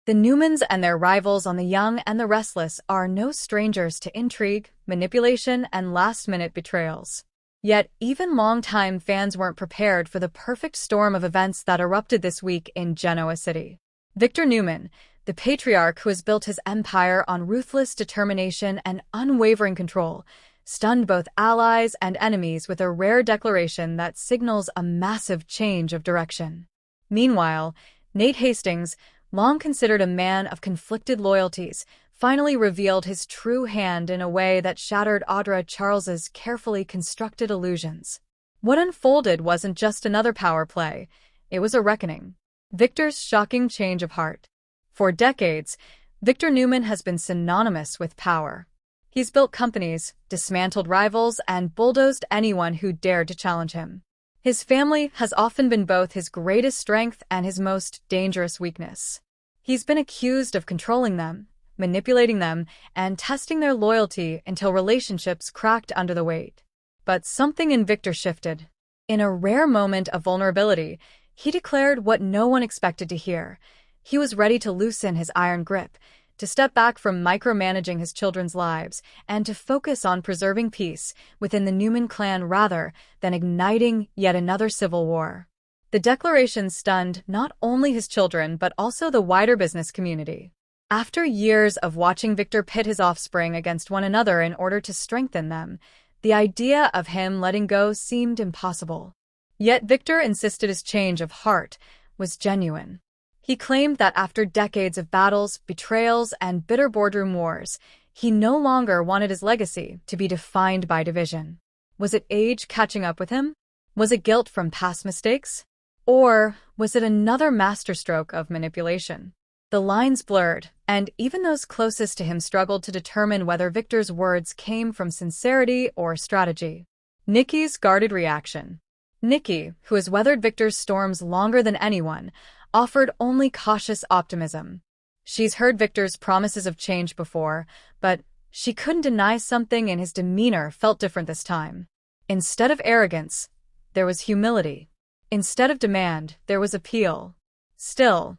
The Newmans and their rivals on the young and the restless are no strangers to intrigue, manipulation, and last-minute betrayals. Yet, even longtime fans weren't prepared for the perfect storm of events that erupted this week in Genoa City. Victor Newman, the patriarch who has built his empire on ruthless determination and unwavering control, stunned both allies and enemies with a rare declaration that signals a massive change of direction. Meanwhile, Nate Hastings, long considered a man of conflicted loyalties, finally revealed his true hand in a way that shattered Audra Charles's carefully constructed illusions. What unfolded wasn't just another power play, it was a reckoning. Victor's shocking change of heart. For decades, Victor Newman has been synonymous with power. He's built companies, dismantled rivals, and bulldozed anyone who dared to challenge him. His family has often been both his greatest strength and his most dangerous weakness. He's been accused of controlling them, manipulating them, and testing their loyalty until relationships cracked under the weight. But something in Victor shifted. In a rare moment of vulnerability, he declared what no one expected to hear. He was ready to loosen his iron grip, to step back from micromanaging his children's lives, and to focus on preserving peace within the Newman clan rather than igniting yet another civil war. The declaration stunned not only his children but also the wider business community. After years of watching Victor pit his offspring against one another in order to strengthen them, the idea of him letting go seemed impossible. Yet Victor insisted his change of heart was genuine. He claimed that after decades of battles, betrayals, and bitter boardroom wars, he no longer wanted his legacy to be defined by division. Was it age catching up with him? Was it guilt from past mistakes? Or was it another masterstroke of manipulation? The lines blurred, and even those closest to him struggled to determine whether Victor's words came from sincerity or strategy. Nikki's guarded reaction. Nikki, who has weathered Victor's storms longer than anyone, offered only cautious optimism. She's heard Victor's promises of change before, but she couldn't deny something in his demeanor felt different this time. Instead of arrogance, there was humility. Instead of demand, there was appeal. Still,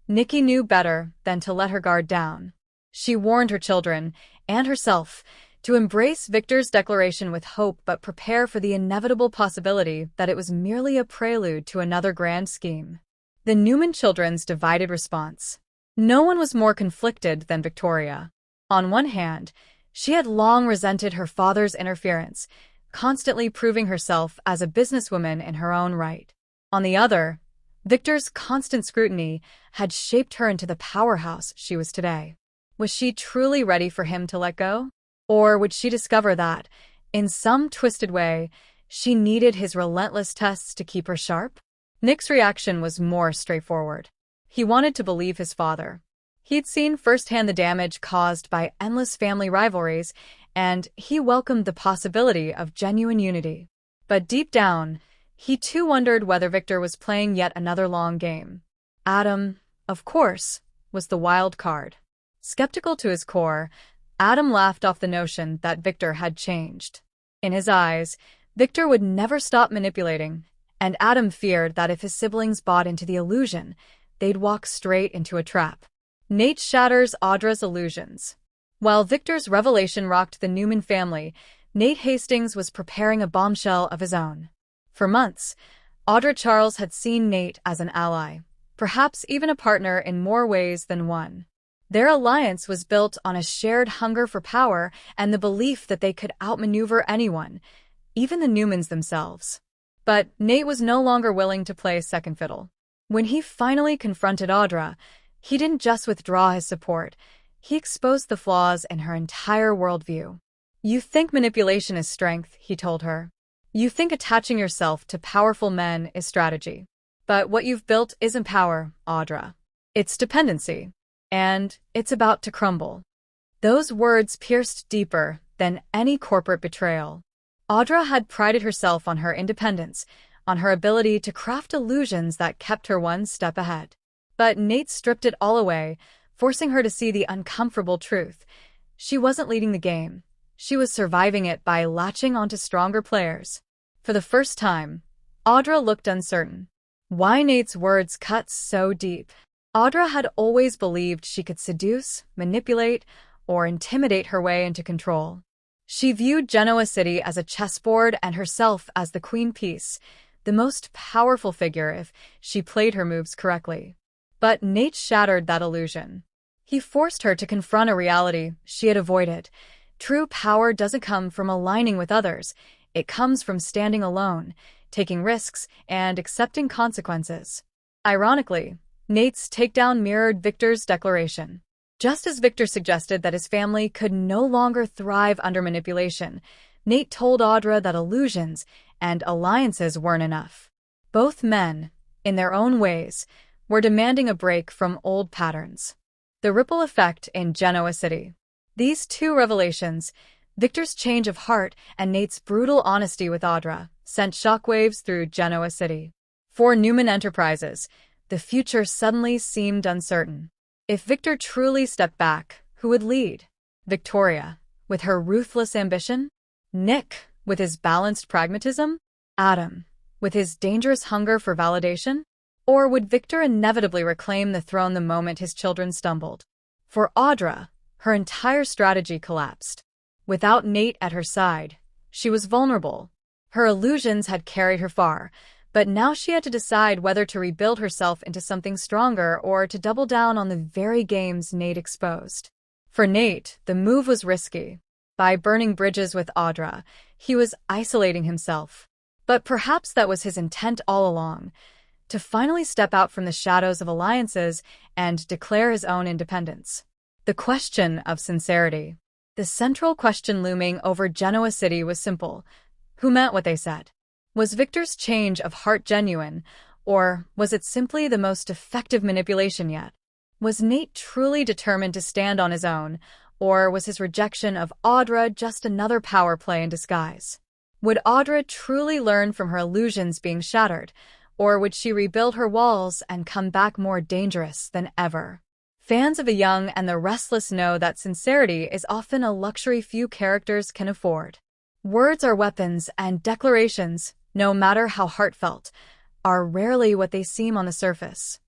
Nikki knew better than to let her guard down. She warned her children, and herself, to embrace Victor's declaration with hope but prepare for the inevitable possibility that it was merely a prelude to another grand scheme. The Newman children's divided response. No one was more conflicted than Victoria. On one hand, she had long resented her father's interference, constantly proving herself as a businesswoman in her own right. On the other, Victor's constant scrutiny had shaped her into the powerhouse she was today. Was she truly ready for him to let go? Or would she discover that, in some twisted way, she needed his relentless tests to keep her sharp? Nick's reaction was more straightforward. He wanted to believe his father. He'd seen firsthand the damage caused by endless family rivalries, and he welcomed the possibility of genuine unity. But deep down, he too wondered whether Victor was playing yet another long game. Adam, of course, was the wild card. Skeptical to his core, Adam laughed off the notion that Victor had changed. In his eyes, Victor would never stop manipulating, and Adam feared that if his siblings bought into the illusion, they'd walk straight into a trap. Nate shatters Audra's illusions. While Victor's revelation rocked the Newman family, Nate Hastings was preparing a bombshell of his own. For months, Audra Charles had seen Nate as an ally, perhaps even a partner in more ways than one. Their alliance was built on a shared hunger for power and the belief that they could outmaneuver anyone, even the Newmans themselves. But Nate was no longer willing to play second fiddle. When he finally confronted Audra, he didn't just withdraw his support, he exposed the flaws in her entire worldview. "You think manipulation is strength," he told her. "You think attaching yourself to powerful men is strategy. But what you've built isn't power, Audra. It's dependency. And it's about to crumble." Those words pierced deeper than any corporate betrayal. Audra had prided herself on her independence, on her ability to craft illusions that kept her one step ahead. But Nate stripped it all away, forcing her to see the uncomfortable truth. She wasn't leading the game. She was surviving it by latching onto stronger players. For the first time, Audra looked uncertain. Why Nate's words cut so deep? Audra had always believed she could seduce, manipulate, or intimidate her way into control. She viewed Genoa City as a chessboard and herself as the queen piece, the most powerful figure if she played her moves correctly. But Nate shattered that illusion. He forced her to confront a reality she had avoided. True power doesn't come from aligning with others. It comes from standing alone, taking risks, and accepting consequences. Ironically, Nate's takedown mirrored Victor's declaration. Just as Victor suggested that his family could no longer thrive under manipulation, Nate told Audra that illusions and alliances weren't enough. Both men, in their own ways, were demanding a break from old patterns. The ripple effect in Genoa City. These two revelations, Victor's change of heart and Nate's brutal honesty with Audra, sent shockwaves through Genoa City. For Newman Enterprises, the future suddenly seemed uncertain. If Victor truly stepped back, who would lead? Victoria, with her ruthless ambition? Nick, with his balanced pragmatism? Adam, with his dangerous hunger for validation? Or would Victor inevitably reclaim the throne the moment his children stumbled? For Audra, her entire strategy collapsed. Without Nate at her side, she was vulnerable. Her illusions had carried her far, but now she had to decide whether to rebuild herself into something stronger or to double down on the very games Nate exposed. For Nate, the move was risky. By burning bridges with Audra, he was isolating himself. But perhaps that was his intent all along, to finally step out from the shadows of alliances and declare his own independence. The question of sincerity. The central question looming over Genoa City was simple. Who meant what they said? Was Victor's change of heart genuine, or was it simply the most effective manipulation yet? Was Nate truly determined to stand on his own, or was his rejection of Audra just another power play in disguise? Would Audra truly learn from her illusions being shattered, or would she rebuild her walls and come back more dangerous than ever? Fans of The Young and the Restless know that sincerity is often a luxury few characters can afford. Words are weapons, and declarations, no matter how heartfelt, are rarely what they seem on the surface.